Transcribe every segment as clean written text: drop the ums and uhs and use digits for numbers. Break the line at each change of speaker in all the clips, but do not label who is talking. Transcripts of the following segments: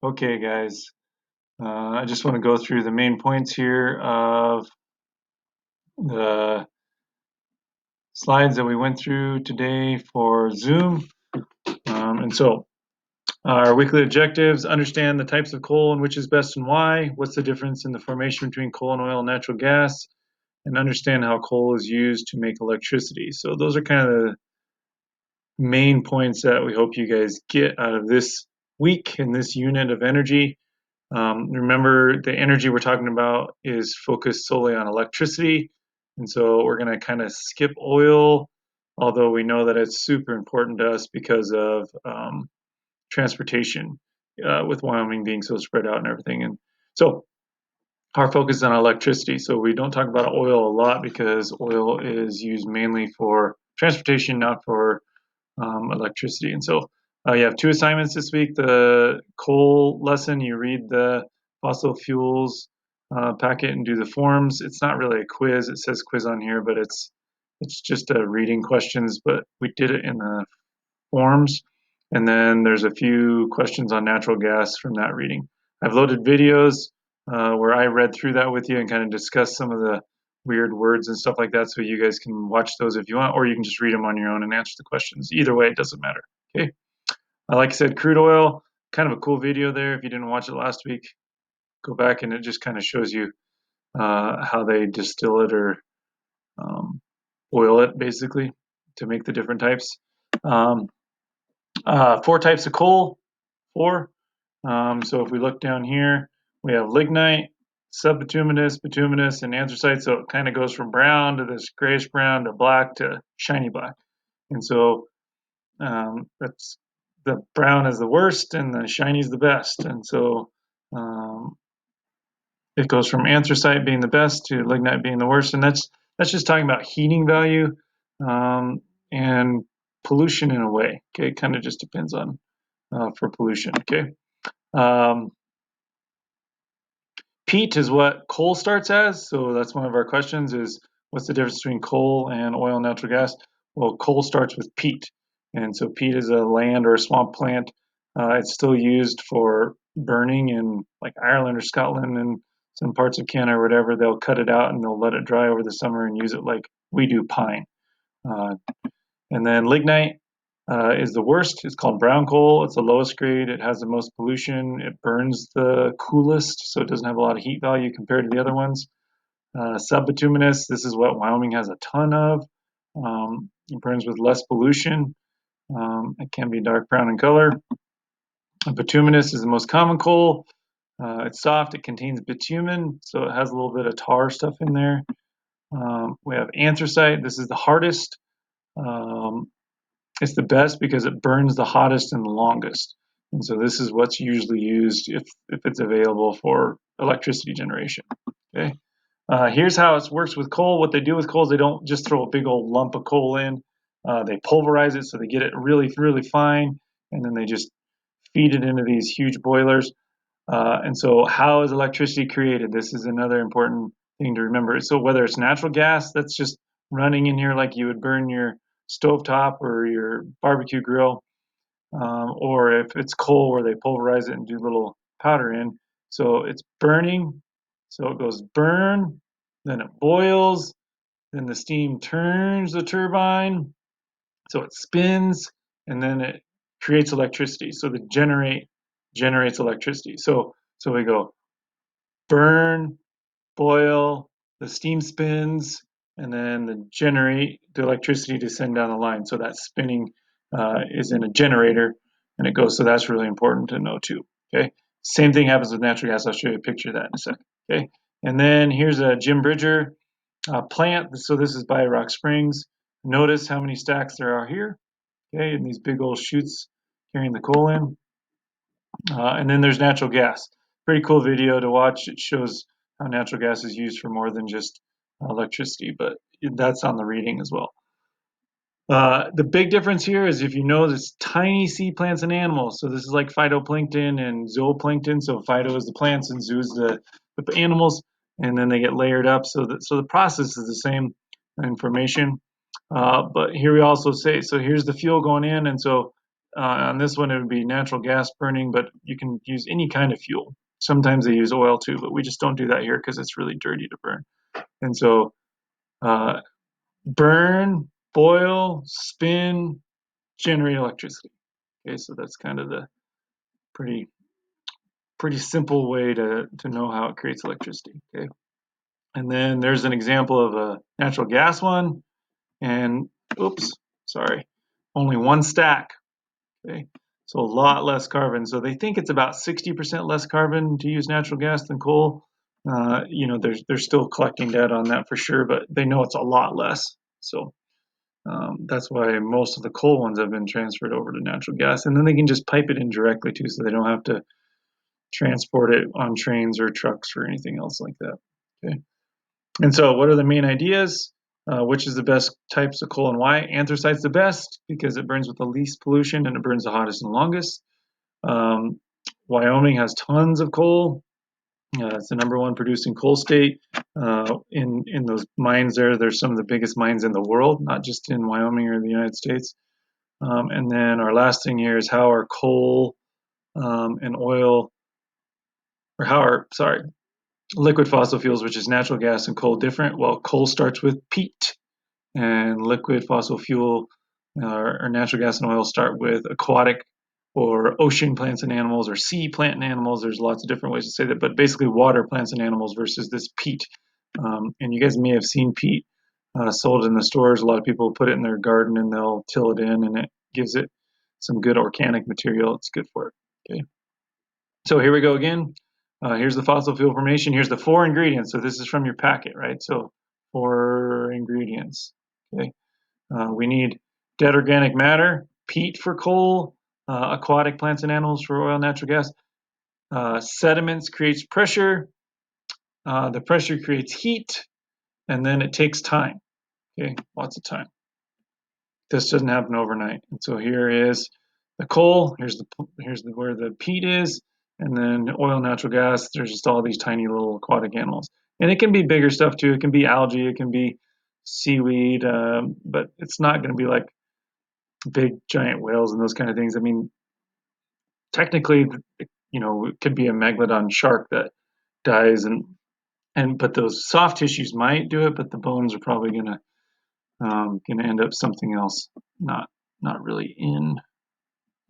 Okay, guys, I just want to go through the main points here of the slides that we went through today for Zoom. Our weekly objectives: understand the types of coal and which is best and why, what's the difference in the formation between coal and oil and natural gas, and understand how coal is used to make electricity. So those are kind of the main points that we hope you guys get out of this week in this unit of energy. Remember, the energy we're talking about is focused solely on electricity, and so we're going to kind of skip oil, although we know that it's super important to us because of transportation, with Wyoming being so spread out and everything. And so our focus is on electricity, so we don't talk about oil a lot because oil is used mainly for transportation, not for electricity. And so you have two assignments this week. The coal lesson, you read the fossil fuels packet and do the forms. It's not really a quiz. It says quiz on here, but it's just reading questions, but we did it in the forms. And then there's a few questions on natural gas from that reading. I've loaded videos where I read through that with you and kind of discussed some of the weird words and stuff like that, so you guys can watch those if you want, or you can just read them on your own and answer the questions. Either way, it doesn't matter. Okay. Like I said, crude oil, kind of a cool video there. If you didn't watch it last week, go back and it just kind of shows you how they distill it or boil it basically to make the different types. Four types of coal, four. So if we look down here, we have lignite, subbituminous, bituminous, and anthracite. So it kind of goes from brown to this grayish brown to black to shiny black. And so that's the brown is the worst and the shiny is the best. And so it goes from anthracite being the best to lignite being the worst. And that's just talking about heating value and pollution in a way. Okay, it kind of just depends on for pollution. Okay. Peat is what coal starts as, so that's one of our questions is what's the difference between coal and oil and natural gas? Well, coal starts with peat, and so peat is a land or a swamp plant. It's still used for burning in like Ireland or Scotland and some parts of Canada or whatever. They'll cut it out and they'll let it dry over the summer and use it like we do pine. Uh, and then lignite is the worst. It's called brown coal. It's the lowest grade. It has the most pollution. It burns the coolest, so it doesn't have a lot of heat value compared to the other ones. Subbituminous, this is what Wyoming has a ton of. It burns with less pollution. It can be dark brown in color. Bituminous is the most common coal. It's soft. It contains bitumen, so it has a little bit of tar stuff in there. We have anthracite. This is the hardest. It's the best because it burns the hottest and the longest. And so this is what's usually used if it's available for electricity generation. Okay. Here's how it works with coal. What they do with coal is they don't just throw a big old lump of coal in. They pulverize it so they get it really, really fine, and then they just feed it into these huge boilers. And so how is electricity created? This is another important thing to remember. So whether it's natural gas that's just running in here like you would burn your stovetop or your barbecue grill, or if it's coal where they pulverize it and do little powder in. So it's burning. So it goes burn, then it boils, then the steam turns the turbine, so it spins, and then it creates electricity. So the generates electricity. So we go burn, boil, the steam spins, and then generate the electricity to send down the line. So that spinning is in a generator, and it goes. So that's really important to know too. Okay. Same thing happens with natural gas. I'll show you a picture of that in a second. Okay. And then here's a Jim Bridger plant. So this is by Rock Springs. Notice how many stacks there are here. Okay, and these big old chutes carrying the coal in. And then there's natural gas. Pretty cool video to watch. It shows how natural gas is used for more than just electricity, but that's on the reading as well. The big difference here is if you know this tiny sea plants and animals. So this is like phytoplankton and zooplankton. So phyto is the plants and zoo is the animals, and then they get layered up. So the process is the same information. But here we also say, so here's the fuel going in, and so On this one, it would be natural gas burning, but you can use any kind of fuel. Sometimes they use oil too, but we just don't do that here because it's really dirty to burn. And so uh, burn, boil, spin, generate electricity. Okay, so that's kind of the pretty simple way to know how it creates electricity. Okay, and then there's an example of a natural gas one, and oops, sorry, only one stack. Okay, so a lot less carbon. So they think it's about 60% less carbon to use natural gas than coal. They're still collecting data on that for sure, but they know it's a lot less. So that's why most of the coal ones have been transferred over to natural gas, and then they can just pipe it in directly too, so they don't have to transport it on trains or trucks or anything else like that. Okay. And so, what are the main ideas? Which is the best types of coal and why? Anthracite's the best because it burns with the least pollution and it burns the hottest and longest. Um, Wyoming has tons of coal. It's the number one producing coal state. In those mines there's some of the biggest mines in the world, not just in Wyoming or the United States. And then our last thing here is how are coal and oil, or how are, sorry, liquid fossil fuels, which is natural gas and coal, different? Well, coal starts with peat, and liquid fossil fuel or natural gas and oil start with aquatic or ocean plants and animals or sea plant and animals. There's lots of different ways to say that, but basically water plants and animals versus this peat. And you guys may have seen peat sold in the stores. A lot of people put it in their garden and they'll till it in, and it gives it some good organic material. It's good for it. Okay. So here we go again. Here's the fossil fuel formation. Here's the 4 ingredients. So this is from your packet, right? So 4 ingredients. Okay. We need dead organic matter, peat for coal, aquatic plants and animals for oil, natural gas. Sediments creates pressure. The pressure creates heat, and then it takes time. Okay, lots of time. This doesn't happen overnight. And so here is the coal. Here's where the peat is, and then oil, natural gas. There's just all these tiny little aquatic animals, and it can be bigger stuff too. It can be algae. It can be seaweed, but it's not going to be like big giant whales and those kind of things. I mean, technically, it could be a megalodon shark that dies, and but those soft tissues might do it, but the bones are probably gonna end up something else, not really in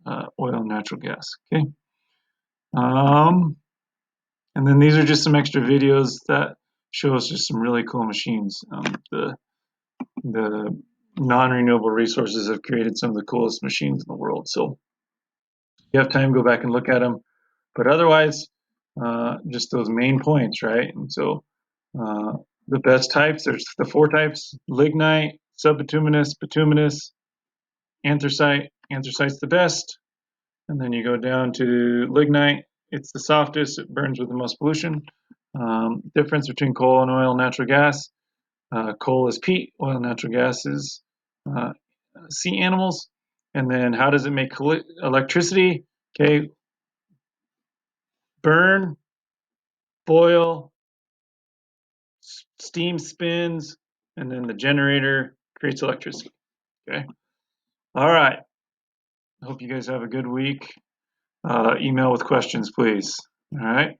oil and natural gas. Okay. Um, and then these are just some extra videos that show us just some really cool machines. The non-renewable resources have created some of the coolest machines in the world. So if you have time, go back and look at them. But otherwise, just those main points, right? And so uh, the best types, there's the 4 types: lignite, subbituminous, bituminous, anthracite. Anthracite's the best. And then you go down to lignite. It's the softest. It burns with the most pollution. Difference between coal and oil, natural gas. Coal is peat. Oil, natural gas is uh, sea animals. And then how does it make electricity? Okay, burn, boil, steam spins, and then the generator creates electricity. Okay. All right. I hope you guys have a good week. Email with questions, please. All right.